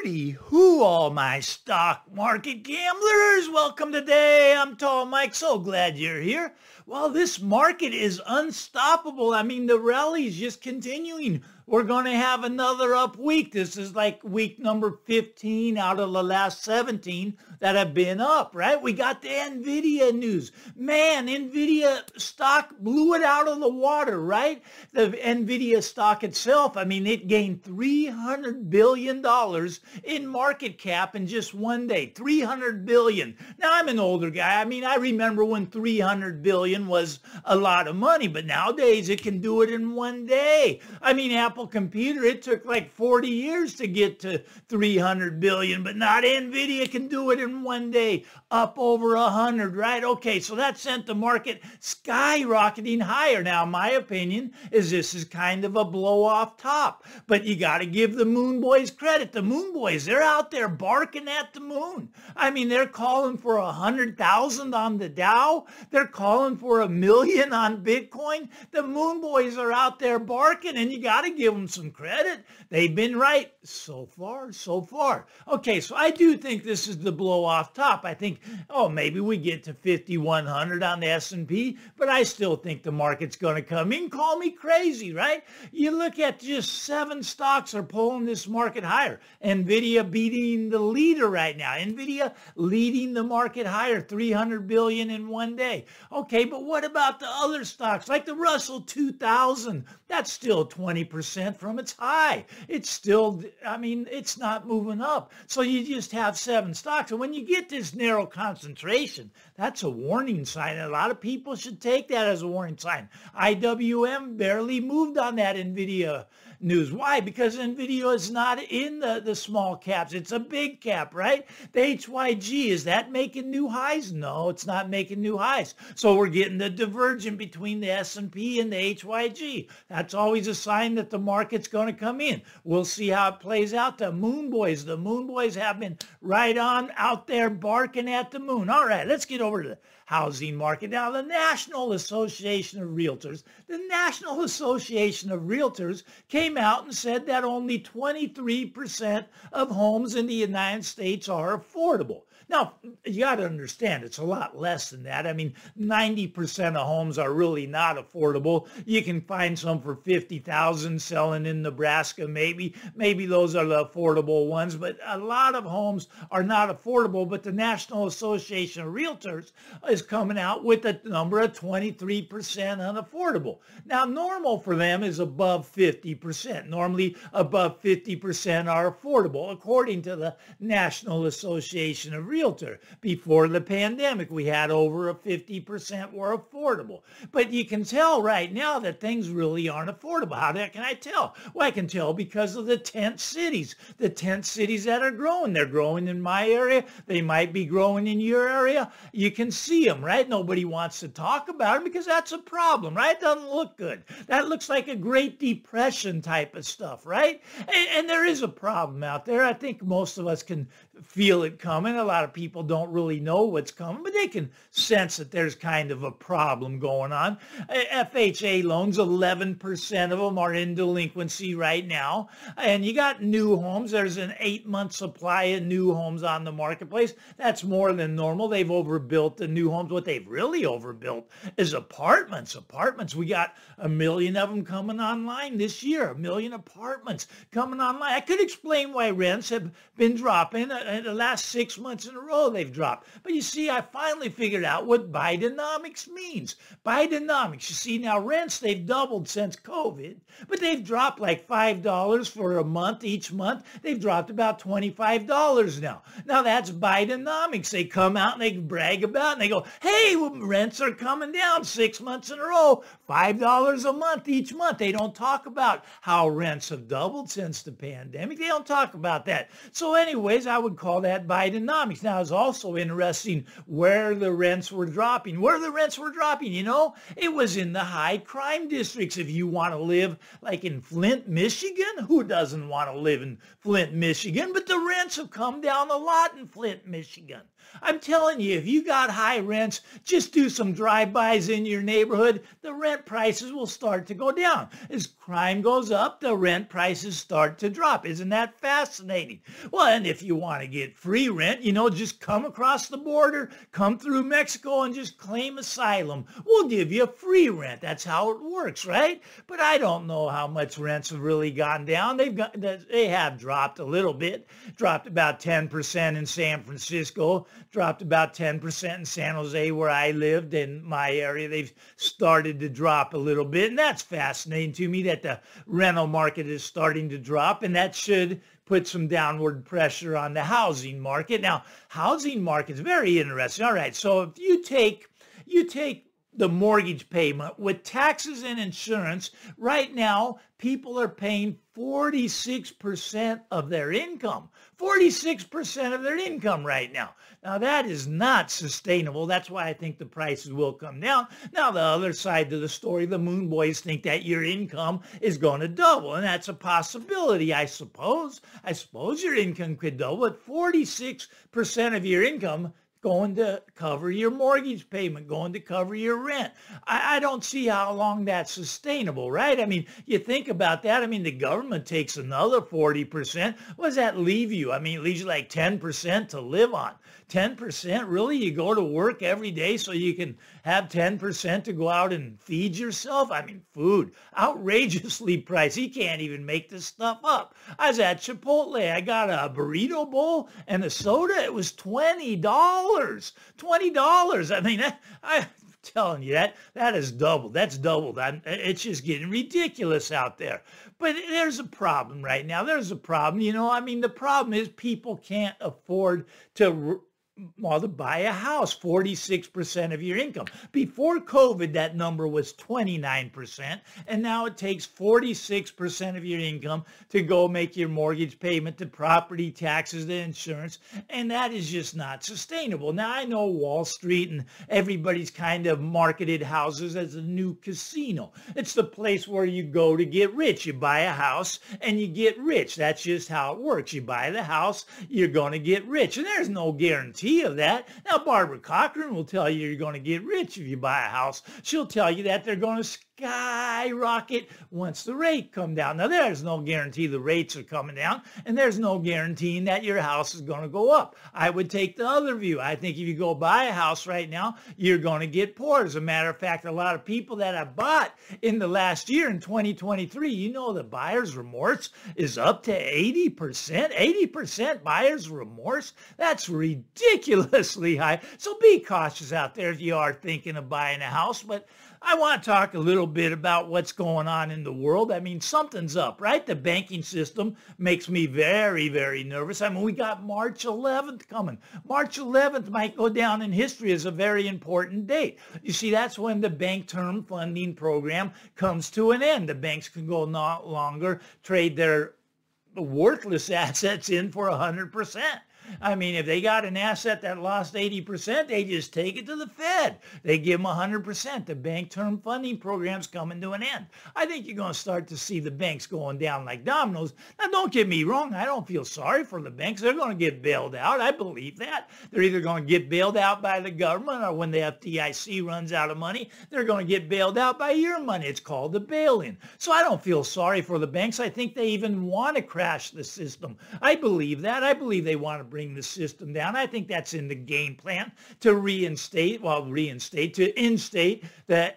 Hooty hoo, all my stock market gamblers. Welcome today. I'm Tall Mike. So glad you're here. Well, this market is unstoppable. I mean, the rally's just continuing. We're going to have another up week. This is like week number 15 out of the last 17 that have been up, right? We got the NVIDIA news. Man, NVIDIA stock blew it out of the water, right? The NVIDIA stock itself, I mean, it gained $300 billion in market cap in just one day. $300 billion. Now, I'm an older guy. I mean, I remember when $300 billion was a lot of money, but nowadays it can do it in one day. I mean, Apple Computer, it took like 40 years to get to 300 billion, but not NVIDIA can do it in one day, up over 100, right? Okay, so that sent the market skyrocketing higher. Now, my opinion is this is kind of a blow off top, but you got to give the Moon Boys credit. The Moon Boys, they're out there barking at the moon. I mean, they're calling for 100,000 on the Dow. They're calling for 1 million on Bitcoin. The Moon Boys are out there barking, and you got to give them some credit. They've been right so far, so far. Okay, so I do think this is the blow off top. I think, oh, maybe we get to 5,100 on the S&P, but I still think the market's going to come in. Call me crazy, right? You look at just 7 stocks are pulling this market higher. NVIDIA beating the leader right now. NVIDIA leading the market higher, 300 billion in one day. Okay, but what about the other stocks like the Russell 2000? That's still 20% from its high. It's still, I mean, it's not moving up. So you just have 7 stocks. And when you get this narrow concentration, that's a warning sign. And a lot of people should take that as a warning sign. IWM barely moved on that NVIDIA news. Why? Because NVIDIA is not in the small caps. It's a big cap, right? The HYG, is that making new highs? No, it's not making new highs. So we're getting the divergence between the S&P and the HYG. That's always a sign that the market's going to come in. We'll see how it plays out. The Moon Boys have been right on out there barking at the moon. All right, let's get over to the housing market. Now, the National Association of Realtors came out and said that only 23% of homes in the United States are affordable. Now, you got to understand, it's a lot less than that. I mean, 90% of homes are really not affordable. You can find some for $50,000 selling in Nebraska, maybe. Maybe those are the affordable ones, but a lot of homes are not affordable. But the National Association of Realtors is coming out with a number of 23% unaffordable. Now, normal for them is above 50%. Normally, above 50% are affordable, according to the National Association of Realtors. Before the pandemic, we had over a 50% were affordable. But you can tell right now that things really aren't affordable. How can I tell? Well, I can tell because of the tent cities. The tent cities that are growing. They're growing in my area. They might be growing in your area. You can see them, right? Nobody wants to talk about them because that's a problem, right? It doesn't look good. That looks like a Great Depression type of stuff, right? And there is a problem out there. I think most of us can feel it coming. A lot of people don't really know what's coming, but they can sense that there's kind of a problem going on. FHA loans, 11% of them are in delinquency right now. And you got new homes. There's an 8-month supply of new homes on the marketplace. That's more than normal. They've overbuilt the new homes. What they've really overbuilt is apartments. We got 1 million of them coming online this year. 1 million apartments coming online. I could explain why rents have been dropping. In the last 6 months in a row, they've dropped. But you see, I finally figured out what Bidenomics means. Bidenomics, you see, now rents, they've doubled since COVID, but they've dropped like $5 for a month each month. They've dropped about $25 now. Now that's Bidenomics. They come out and they brag about it and they go, hey, rents are coming down 6 months in a row, $5 a month each month. They don't talk about how rents have doubled since the pandemic. They don't talk about that. So anyways, I would call that Bidenomics. Now, it's also interesting where the rents were dropping. You know, it was in the high crime districts. If you want to live like in Flint, Michigan, who doesn't want to live in Flint, Michigan? But the rents have come down a lot in Flint, Michigan. I'm telling you, if you got high rents, just do some drive-bys in your neighborhood, the rent prices will start to go down. As crime goes up, the rent prices start to drop. Isn't that fascinating? Well, and if you want to get free rent, just come across the border, come through Mexico and just claim asylum. We'll give you free rent. That's how it works, right? But I don't know how much rents have really gone down. They have dropped a little bit, dropped about 10% in San Francisco, dropped about 10% in San Jose where I lived in my area. They've started to drop a little bit, and that's fascinating to me that the rental market is starting to drop, and that should put some downward pressure on the housing market. Now, housing market is very interesting. All right, so if you take the mortgage payment with taxes and insurance, right now, people are paying 46% of their income. 46% of their income right now. Now, that is not sustainable. That's why I think the prices will come down. Now, the other side to the story, the Moon Boys think that your income is going to double, and that's a possibility, I suppose. I suppose your income could double, but 46% of your income going to cover your mortgage payment, going to cover your rent. I don't see how long that's sustainable, right? I mean, you think about that. I mean, the government takes another 40%. What does that leave you? I mean, it leaves you like 10% to live on. 10%? Really? You go to work every day so you can have 10% to go out and feed yourself? I mean, food, outrageously priced. You can't even make this stuff up. I was at Chipotle. I got a burrito bowl and a soda. It was $20. $20. I mean, I'm telling you, that is doubled. That's doubled. It's just getting ridiculous out there. But there's a problem right now. There's a problem. I mean, the problem is people can't afford to buy a house. 46% of your income. Before COVID, that number was 29%, and now it takes 46% of your income to go make your mortgage payment, the property taxes, the insurance, and that is just not sustainable. Now, I know Wall Street and everybody's kind of marketed houses as a new casino. It's the place where you go to get rich. You buy a house and you get rich. That's just how it works. You buy the house, you're going to get rich, and there's no guarantee of that. Now, Barbara Cochran will tell you you're going to get rich if you buy a house. She'll tell you that they're going to skyrocket once the rate come down. Now, there's no guarantee the rates are coming down, and there's no guaranteeing that your house is going to go up. I would take the other view. I think if you go buy a house right now, you're going to get poor. As a matter of fact, a lot of people that have bought in the last year, in 2023, the buyer's remorse is up to 80%. 80% buyer's remorse? That's ridiculously high. So be cautious out there if you are thinking of buying a house. But I want to talk a little bit about what's going on in the world. I mean, something's up, right? The banking system makes me very, very nervous. I mean, we got March 11th coming. March 11th might go down in history as a very important date. You see, that's when the bank term funding program comes to an end. The banks can go no longer trade their worthless assets in for 100%. I mean, if they got an asset that lost 80%, they just take it to the Fed. They give them 100%. The bank term funding program's coming to an end. I think you're going to start to see the banks going down like dominoes. Now, don't get me wrong. I don't feel sorry for the banks. They're going to get bailed out. I believe that. They're either going to get bailed out by the government, or when the FDIC runs out of money, they're going to get bailed out by your money. It's called the bail-in. So I don't feel sorry for the banks. I think they even want to crash the system. I believe that. I believe they want to bring the system down. I think that's in the game plan to instate that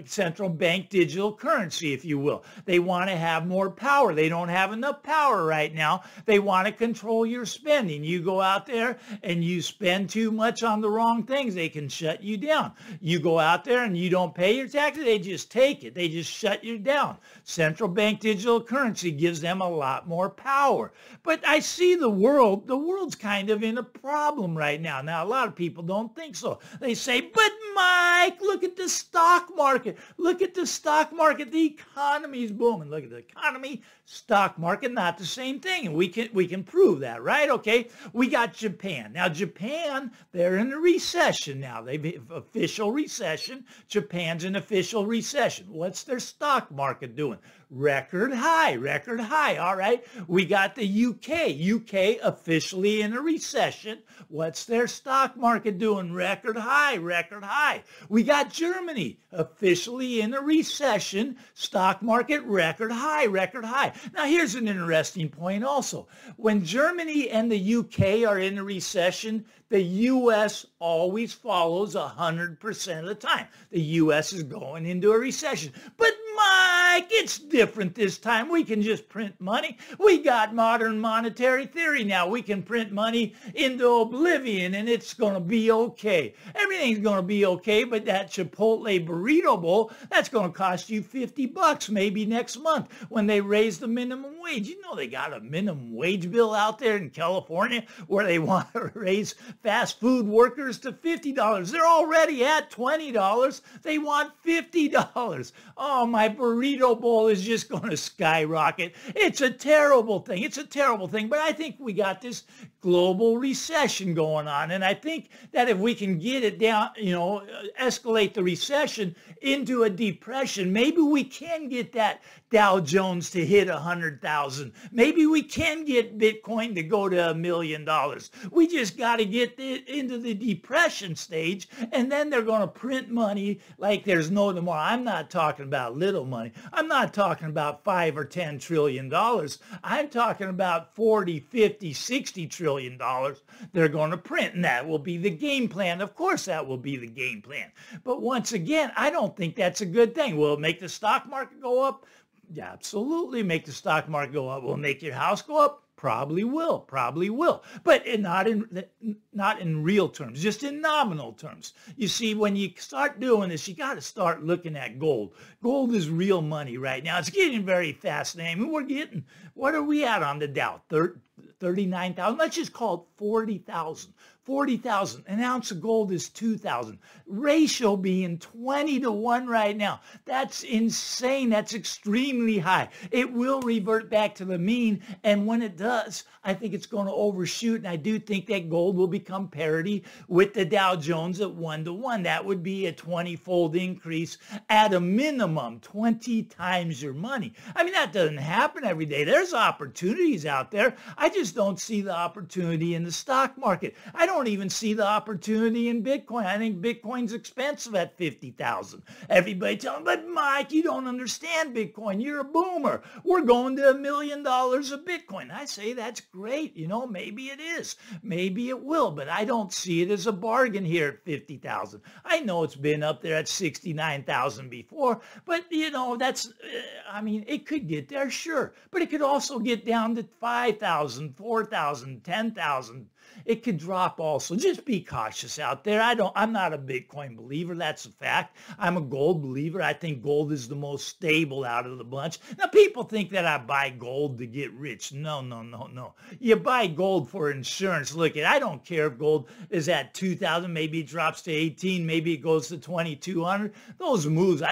central bank digital currency, if you will. They want to have more power. They don't have enough power right now. They want to control your spending. You go out there and you spend too much on the wrong things, they can shut you down. You go out there and you don't pay your taxes, they just take it. They just shut you down. Central bank digital currency gives them a lot more power. But I see the world's kind of in a problem right now. Now, a lot of people don't think so. They say, but Mike, look at the stock market. Look at the stock market. The economy's booming. Look at the economy. stock market, not the same thing. And we can prove that, right? Okay, we got Japan. Now, Japan, they're in a recession now. They've official recession. Japan's in official recession. What's their stock market doing? Record high, record high. All right. We got the UK. UK officially in a recession. What's their stock market doing? Record high, record high. We got Germany officially in a recession. Stock market record high, record high. Now, here's an interesting point also. When Germany and the UK are in a recession, the U.S. always follows 100% of the time. The U.S. is going into a recession. But Mike, it's different this time. We can just print money. We got modern monetary theory now. We can print money into oblivion and it's going to be okay. Everything's going to be okay, but that Chipotle burrito bowl, that's going to cost you $50 maybe next month when they raise the minimum wage. You know they got a minimum wage bill out there in California where they want to raise fast food workers to $50. They're already at $20. They want $50. Oh, my burrito bowl is just going to skyrocket. It's a terrible thing. It's a terrible thing. But I think we got this global recession going on. And I think that if we can get it down, escalate the recession into a depression, maybe we can get that Dow Jones to hit 100,000. Maybe we can get Bitcoin to go to $1 million. We just got to get into the depression stage, and then they're going to print money like there's no tomorrow. I'm not talking about little money. I'm not talking about $5 or $10 trillion. I'm talking about 40, 50, 60 trillion dollars they're going to print, and that will be the game plan. Of course, that will be the game plan. But once again, I don't think that's a good thing. Will it make the stock market go up? Yeah, absolutely make the stock market go up. Will it make your house go up? Probably will, probably will, but not in real terms, just in nominal terms. You see, when you start doing this, you got to start looking at gold. Gold is real money right now. It's getting very fascinating. What are we at on the Dow? 39,000. Let's just call it 40,000. 40,000. An ounce of gold is 2,000. Ratio being 20 to 1 right now. That's insane. That's extremely high. It will revert back to the mean. And when it does, I think it's going to overshoot. And I do think that gold will become parity with the Dow Jones at 1 to 1. That would be a 20-fold increase at a minimum, 20 times your money. I mean, that doesn't happen every day. There's opportunities out there. I just don't see the opportunity in the stock market. I don't even see the opportunity in Bitcoin. I think Bitcoin's expensive at 50,000. Everybody telling me, but Mike, you don't understand Bitcoin. You're a boomer. We're going to $1 million of Bitcoin. I say that's great. Maybe it is. Maybe it will, but I don't see it as a bargain here at 50,000. I know it's been up there at 69,000 before, but it could get there, sure, but it could also get down to 5,000, 4,000, 10,000. It could drop also. Just be cautious out there. I'm not a Bitcoin believer. That's a fact. I'm a gold believer. I think gold is the most stable out of the bunch. Now, people think that I buy gold to get rich. No, no, no, no. You buy gold for insurance. Look, I don't care if gold is at 2,000. Maybe it drops to 18. Maybe it goes to 2,200. Those moves,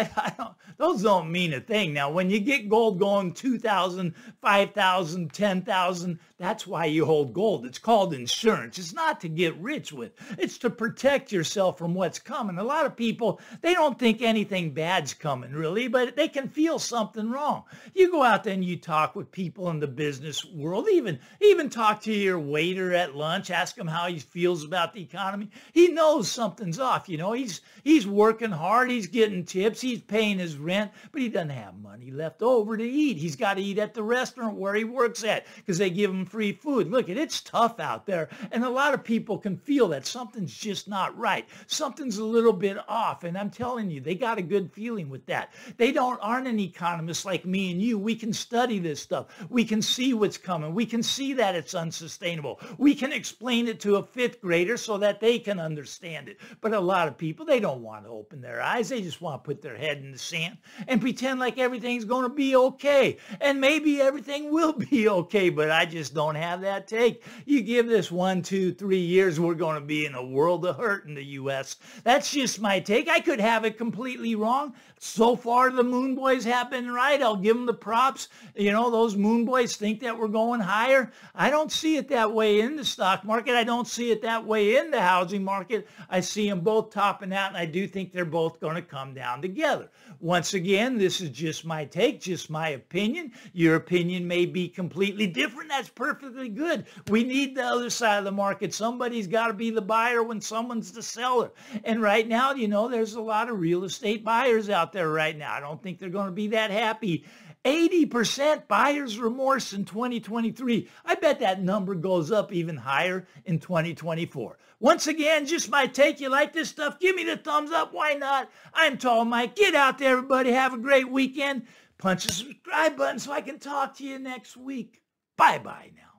those don't mean a thing. Now, when you get gold going 2,000, 5,000, 10,000, that's why you hold gold. It's called insurance. It's not to get rich with. It's to protect yourself from what's coming. A lot of people, they don't think anything bad's coming, really, but they can feel something wrong. You go out there and you talk with people in the business world, even talk to your waiter at lunch, ask him how he feels about the economy. He knows something's off. He's working hard. He's getting tips. He's paying his rent, but he doesn't have money left over to eat. He's got to eat at the restaurant where he works at because they give him free food. Look, it's tough out there. And a lot of people can feel that something's just not right. Something's a little bit off. And I'm telling you, they got a good feeling with that. They aren't an economist like me and you. We can study this stuff. We can see what's coming. We can see that it's unsustainable. We can explain it to a fifth grader so that they can understand it. But a lot of people, they don't want to open their eyes. They just want to put their head in the sand and pretend like everything's going to be okay. And maybe everything will be okay, but I just don't have that take. You give this 1, 2, 3 years years, we're going to be in a world of hurt in the U.S. That's just my take. I could have it completely wrong. So far, the Moon Boys have been right. I'll give them the props. You know, those Moon Boys think that we're going higher. I don't see it that way in the stock market. I don't see it that way in the housing market. I see them both topping out, and I do think they're both going to come down together. Once again, this is just my take, just my opinion. Your opinion may be completely different. That's perfectly good. We need the other side of the market. Somebody's got to be the buyer when someone's the seller. And right now, you know, there's a lot of real estate buyers out there right now. I don't think they're going to be that happy. 80% buyer's remorse in 2023. I bet that number goes up even higher in 2024. Once again, just my take. You like this stuff? Give me the thumbs up. Why not? I'm Tall Mike. Get out there, everybody. Have a great weekend. Punch the subscribe button so I can talk to you next week. Bye-bye now.